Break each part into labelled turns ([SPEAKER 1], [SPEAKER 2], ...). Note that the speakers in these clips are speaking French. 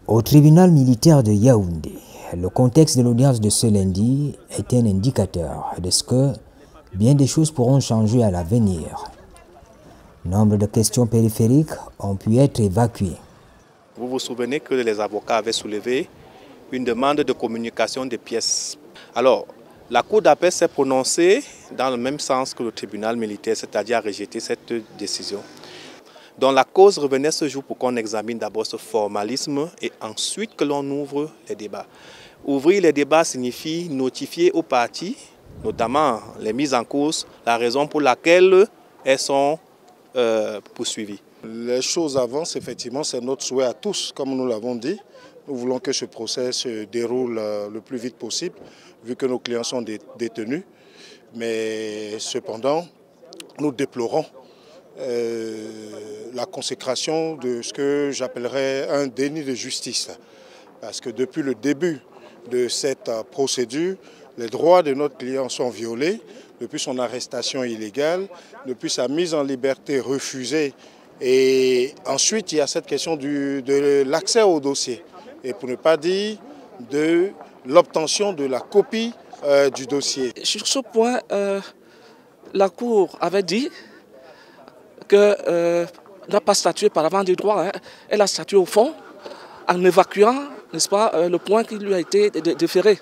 [SPEAKER 1] Au tribunal militaire de Yaoundé, le contexte de l'audience de ce lundi est un indicateur de ce que bien des choses pourront changer à l'avenir. Nombre de questions périphériques ont pu être évacuées.
[SPEAKER 2] Vous vous souvenez que les avocats avaient soulevé une demande de communication des pièces. Alors, la Cour d'appel s'est prononcée dans le même sens que le tribunal militaire, c'est-à-dire à rejeter cette décision. Donc la cause revenait ce jour pour qu'on examine d'abord ce formalisme et ensuite que l'on ouvre les débats. Ouvrir les débats signifie notifier aux parties, notamment les mises en cause, la raison pour laquelle elles sont poursuivies.
[SPEAKER 3] Les choses avancent, effectivement, c'est notre souhait à tous, comme nous l'avons dit. Nous voulons que ce procès se déroule le plus vite possible, vu que nos clients sont détenus. Mais cependant, nous déplorons la consécration de ce que j'appellerais un déni de justice. Parce que depuis le début de cette procédure, les droits de notre client sont violés, depuis son arrestation illégale, depuis sa mise en liberté refusée. Et ensuite, il y a cette question de l'accès au dossier. Et pour ne pas dire de l'obtention de la copie du dossier.
[SPEAKER 4] Sur ce point, la Cour avait dit qu'elle n'a pas statué par avant du droit. Elle a statué au fond en évacuant, n'est-ce pas, le point qui lui a été déféré.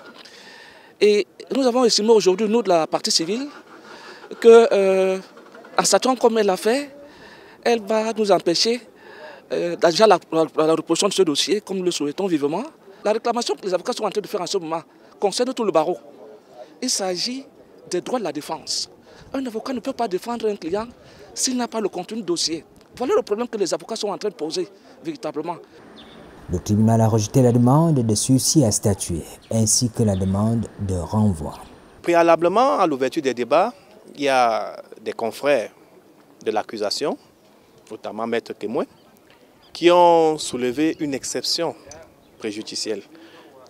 [SPEAKER 4] Et nous avons estimé aujourd'hui, nous de la partie civile, qu'en statuant comme elle l'a fait, elle va nous empêcher déjà la reposition de ce dossier, comme nous le souhaitons vivement. La réclamation que les avocats sont en train de faire en ce moment concerne tout le barreau. Il s'agit des droits de la défense. Un avocat ne peut pas défendre un client s'il n'a pas le contenu du dossier. Voilà le problème que les avocats sont en train de poser véritablement.
[SPEAKER 1] Le tribunal a rejeté la demande de sursis à statuer, ainsi que la demande de renvoi.
[SPEAKER 2] Préalablement à l'ouverture des débats, il y a des confrères de l'accusation, notamment Maître Témoin, qui ont soulevé une exception préjudicielle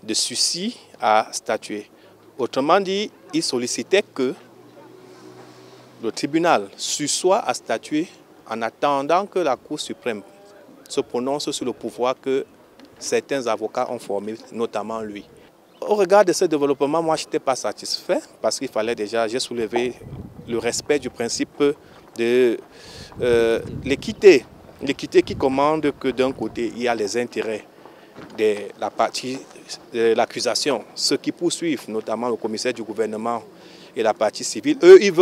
[SPEAKER 2] de sursis à statuer. Autrement dit, ils sollicitaient que le tribunal sursoit à statuer en attendant que la Cour suprême se prononce sur le pouvoir que certains avocats ont formé, notamment lui. Au regard de ce développement, moi je n'étais pas satisfait parce qu'il fallait déjà, j'ai soulevé le respect du principe de l'équité. L'équité qui commande que d'un côté, il y a les intérêts de la partie de l'accusation, ceux qui poursuivent, notamment le commissaire du gouvernement et la partie civile. Eux, ils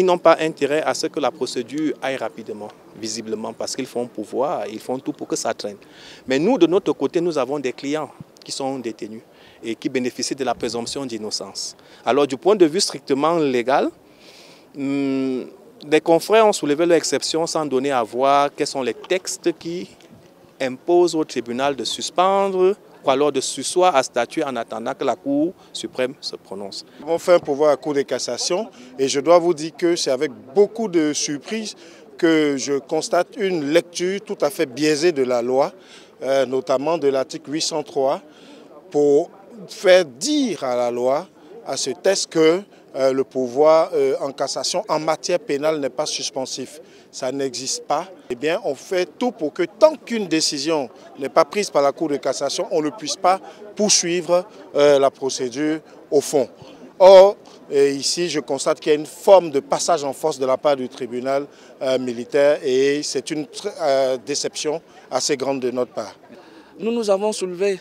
[SPEAKER 2] n'ont pas intérêt à ce que la procédure aille rapidement, visiblement, parce qu'ils font pouvoir, ils font tout pour que ça traîne. Mais nous, de notre côté, nous avons des clients qui sont détenus et qui bénéficient de la présomption d'innocence. Alors, du point de vue strictement légal, les confrères ont soulevé leur exception sans donner à voir quels sont les textes qui imposent au tribunal de suspendre ou alors de surseoir à statuer en attendant que la Cour suprême se prononce.
[SPEAKER 3] Nous avons fait un pouvoir à la Cour de cassation et je dois vous dire que c'est avec beaucoup de surprise que je constate une lecture tout à fait biaisée de la loi, notamment de l'article 803, pour faire dire à la loi, à ce texte, que le pouvoir en cassation en matière pénale n'est pas suspensif. Ça n'existe pas. Eh bien, on fait tout pour que tant qu'une décision n'est pas prise par la Cour de cassation, on ne puisse pas poursuivre la procédure au fond. Or, ici, je constate qu'il y a une forme de passage en force de la part du tribunal militaire et c'est une déception assez grande de notre part.
[SPEAKER 4] Nous avons soulevé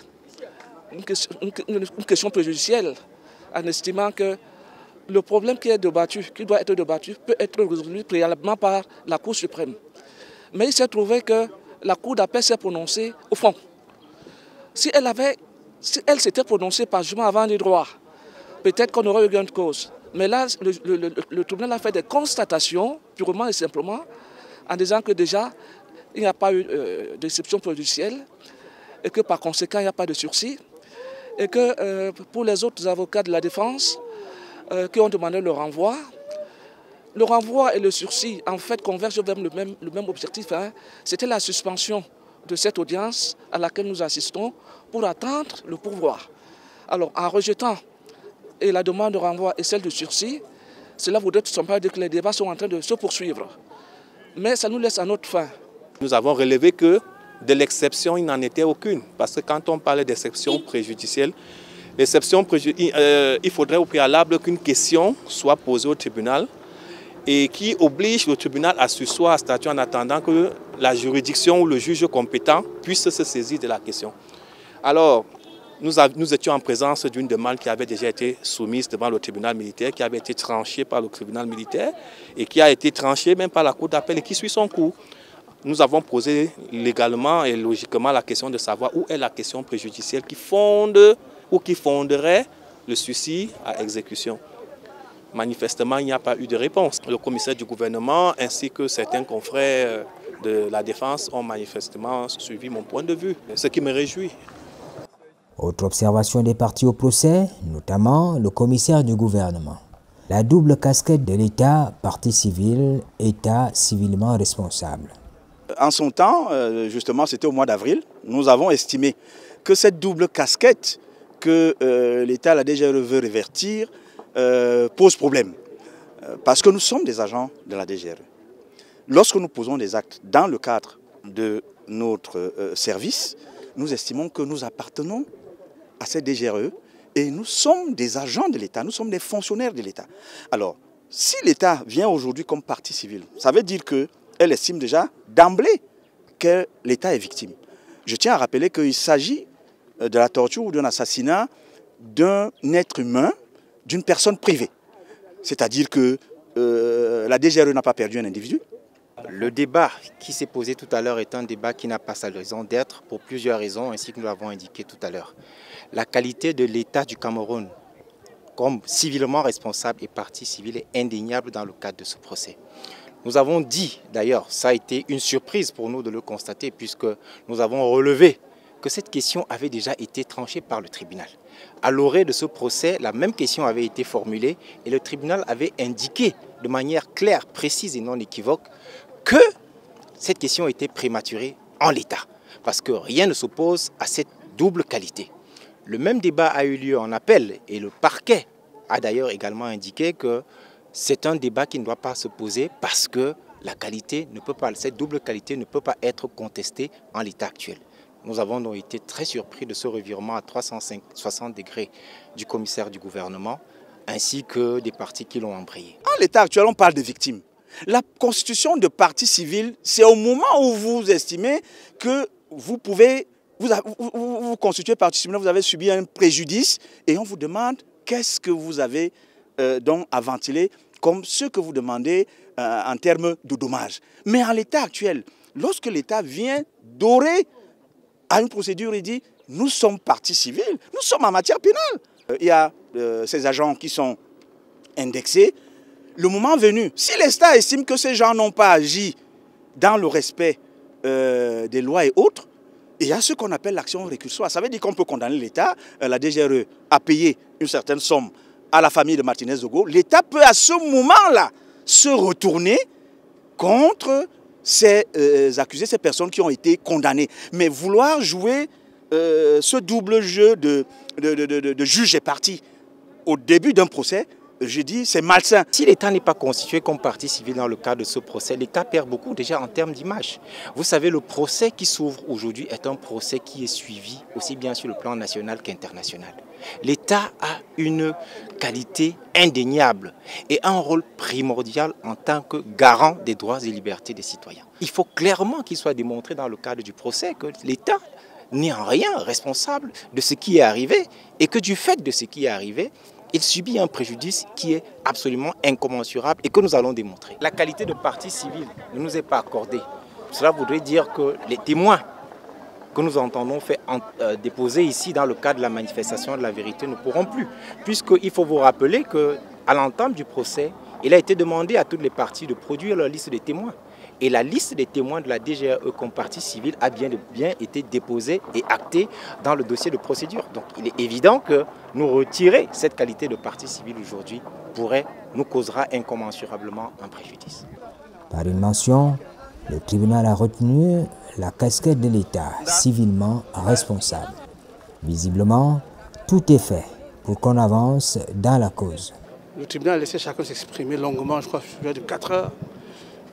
[SPEAKER 4] une question préjudicielle en estimant que le problème qui doit être débattu, peut être résolu préalablement par la Cour suprême. Mais il s'est trouvé que la Cour d'appel s'est prononcée au fond. Si elle s'était prononcée par jugement avant du droit, peut-être qu'on aurait eu gain de cause. Mais là, le tribunal a fait des constatations, purement et simplement, en disant que déjà, il n'y a pas eu d'exception préjudicielle et que par conséquent, il n'y a pas de sursis. Et que pour les autres avocats de la défense qui ont demandé le renvoi et le sursis, en fait, convergent vers le même objectif. C'était la suspension de cette audience à laquelle nous assistons pour attendre le pourvoi. Alors, en rejetant et la demande de renvoi et celle de sursis, cela voudrait tout simplement dire que les débats sont en train de se poursuivre. Mais ça nous laisse à notre fin.
[SPEAKER 2] Nous avons relevé que de l'exception, il n'en était aucune. Parce que quand on parle d'exception préjudicielle, il faudrait au préalable qu'une question soit posée au tribunal et qui oblige le tribunal à surseoir à statuer en attendant que la juridiction ou le juge compétent puisse se saisir de la question. Alors, nous étions en présence d'une demande qui avait déjà été soumise devant le tribunal militaire, qui avait été tranchée par le tribunal militaire et qui a été tranchée même par la cour d'appel et qui suit son cours. Nous avons posé légalement et logiquement la question de savoir où est la question préjudicielle qui fonde ou qui fonderait le sursis à exécution. Manifestement, il n'y a pas eu de réponse. Le commissaire du gouvernement ainsi que certains confrères de la défense ont manifestement suivi mon point de vue, ce qui me réjouit.
[SPEAKER 1] Autre observation des parties au procès, notamment le commissaire du gouvernement. La double casquette de l'État, partie civile, État civilement responsable.
[SPEAKER 5] En son temps, justement, c'était au mois d'avril, nous avons estimé que cette double casquette que l'État, la DGRE veut révertir, pose problème. Parce que nous sommes des agents de la DGRE. Lorsque nous posons des actes dans le cadre de notre service, nous estimons que nous appartenons à cette DGRE et nous sommes des agents de l'État, nous sommes des fonctionnaires de l'État. Alors, si l'État vient aujourd'hui comme partie civile, ça veut dire qu'elle estime déjà d'emblée que l'État est victime. Je tiens à rappeler qu'il s'agit de la torture ou d'un assassinat d'un être humain, d'une personne privée. C'est-à-dire que la DGRE n'a pas perdu un individu.
[SPEAKER 6] Le débat qui s'est posé tout à l'heure est un débat qui n'a pas sa raison d'être pour plusieurs raisons, ainsi que nous l'avons indiqué tout à l'heure. La qualité de l'État du Cameroun comme civilement responsable et partie civile est indéniable dans le cadre de ce procès. Nous avons dit, d'ailleurs, ça a été une surprise pour nous de le constater, puisque nous avons relevé que cette question avait déjà été tranchée par le tribunal. À l'orée de ce procès, la même question avait été formulée et le tribunal avait indiqué de manière claire, précise et non équivoque que cette question était prématurée en l'état, parce que rien ne s'oppose à cette double qualité. Le même débat a eu lieu en appel et le parquet a d'ailleurs également indiqué que c'est un débat qui ne doit pas se poser parce que la qualité ne peut pas, cette double qualité ne peut pas être contestée en l'état actuel. Nous avons donc été très surpris de ce revirement à 360 degrés du commissaire du gouvernement ainsi que des parties qui l'ont embrayé.
[SPEAKER 5] En l'état actuel, on parle de victimes. La constitution de partie civile, c'est au moment où vous estimez que vous pouvez, vous constituez partie civile, vous avez subi un préjudice et on vous demande qu'est-ce que vous avez donc à ventiler comme ce que vous demandez en termes de dommages. Mais en l'état actuel, lorsque l'État vient dorer à une procédure, il dit nous sommes partie civile, nous sommes en matière pénale. Il y a ces agents qui sont indexés. Le moment venu, si l'État estime que ces gens n'ont pas agi dans le respect des lois et autres, il y a ce qu'on appelle l'action récursoire. Ça veut dire qu'on peut condamner l'État, la DGRE a payé une certaine somme à la famille de Martinez-Zogo. L'État peut à ce moment-là se retourner contre ces accusés, ces personnes qui ont été condamnées. Mais vouloir jouer ce double jeu de juge et partie au début d'un procès, je dis, c'est malsain.
[SPEAKER 6] Si l'État n'est pas constitué comme partie civile dans le cadre de ce procès, l'État perd beaucoup déjà en termes d'image. Vous savez, le procès qui s'ouvre aujourd'hui est un procès qui est suivi aussi bien sur le plan national qu'international. L'État a une qualité indéniable et un rôle primordial en tant que garant des droits et libertés des citoyens. Il faut clairement qu'il soit démontré dans le cadre du procès que l'État n'est en rien responsable de ce qui est arrivé et que du fait de ce qui est arrivé, il subit un préjudice qui est absolument incommensurable et que nous allons démontrer. La qualité de partie civile ne nous est pas accordée. Cela voudrait dire que les témoins que nous entendons déposer ici dans le cadre de la manifestation de la vérité ne pourront plus. Puisqu'il faut vous rappeler qu'à l'entame du procès, il a été demandé à toutes les parties de produire leur liste des témoins. Et la liste des témoins de la DGRE comme partie civile a bien été déposée et actée dans le dossier de procédure. Donc il est évident que nous retirer cette qualité de partie civile aujourd'hui nous causera incommensurablement un préjudice.
[SPEAKER 1] Par une mention, le tribunal a retenu la casquette de l'État civilement responsable. Visiblement, tout est fait pour qu'on avance dans la cause.
[SPEAKER 7] Le tribunal a laissé chacun s'exprimer longuement, je crois, de 4 heures.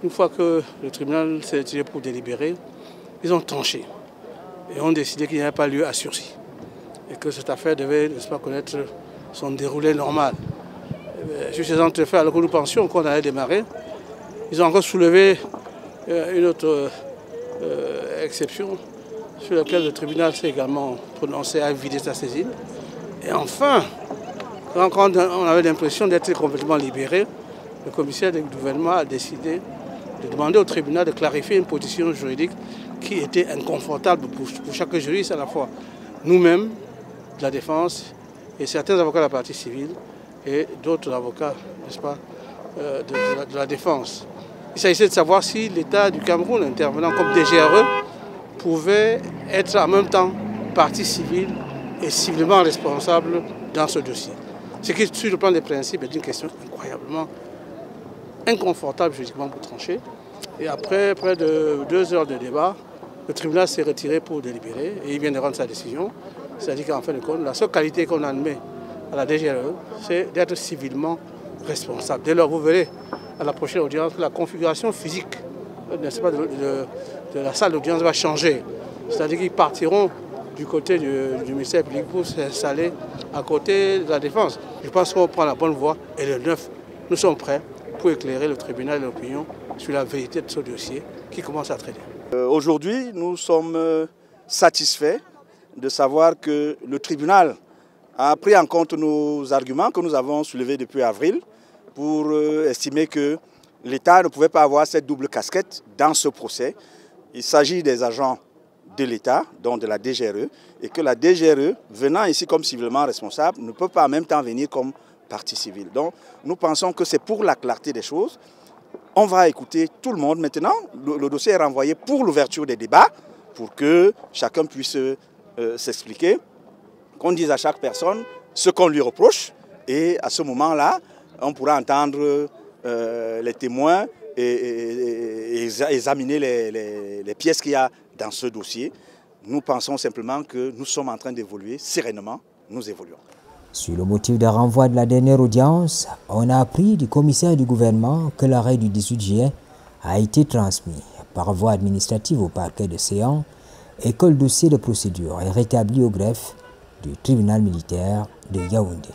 [SPEAKER 7] Une fois que le tribunal s'est retiré pour délibérer, ils ont tranché. et ont décidé qu'il n'y avait pas lieu à sursis. Et que cette affaire devait, n'est-ce pas, connaître son déroulé normal. Sur ces entrefaits, alors que nous pensions qu'on allait démarrer, ils ont encore soulevé une autre exception sur laquelle le tribunal s'est également prononcé à vider sa saisine. Et enfin, quand on avait l'impression d'être complètement libéré, le commissaire du gouvernement a décidé de demander au tribunal de clarifier une position juridique qui était inconfortable pour chaque juriste, à la fois nous-mêmes, de la défense, et certains avocats de la partie civile, et d'autres avocats, n'est-ce pas, de la défense. Il s'agissait de savoir si l'État du Cameroun, intervenant comme DGRE, pouvait être en même temps partie civile et civilement responsable dans ce dossier. Ce qui, sur le plan des principes, est une question incroyablement inconfortable juridiquement pour trancher. Et après près de 2 heures de débat, le tribunal s'est retiré pour délibérer et il vient de rendre sa décision. C'est-à-dire qu'en fin de compte, la seule qualité qu'on admet à la DGRE, c'est d'être civilement responsable. Dès lors, vous verrez à la prochaine audience que la configuration physique, n'est-ce pas, de la salle d'audience va changer. C'est-à-dire qu'ils partiront du côté du ministère public pour s'installer à côté de la défense. Je pense qu'on prend la bonne voie et le 9, nous sommes prêts pour éclairer le tribunal et l'opinion sur la vérité de ce dossier qui commence à traîner.
[SPEAKER 5] Aujourd'hui, nous sommes satisfaits de savoir que le tribunal a pris en compte nos arguments que nous avons soulevés depuis avril pour estimer que l'État ne pouvait pas avoir cette double casquette dans ce procès. Il s'agit des agents de l'État, donc de la DGRE, et que la DGRE, venant ici comme civilement responsable, ne peut pas en même temps venir comme partie civile. Donc nous pensons que c'est pour la clarté des choses. On va écouter tout le monde maintenant. Le dossier est renvoyé pour l'ouverture des débats, pour que chacun puisse s'expliquer, qu'on dise à chaque personne ce qu'on lui reproche. Et à ce moment-là, on pourra entendre les témoins et examiner les pièces qu'il y a dans ce dossier. Nous pensons simplement que nous sommes en train d'évoluer sereinement. Nous évoluons.
[SPEAKER 1] Sur le motif de renvoi de la dernière audience, on a appris du commissaire du gouvernement que l'arrêt du 18 juillet a été transmis par voie administrative au parquet de Séan et que le dossier de procédure est rétabli au greffe du tribunal militaire de Yaoundé.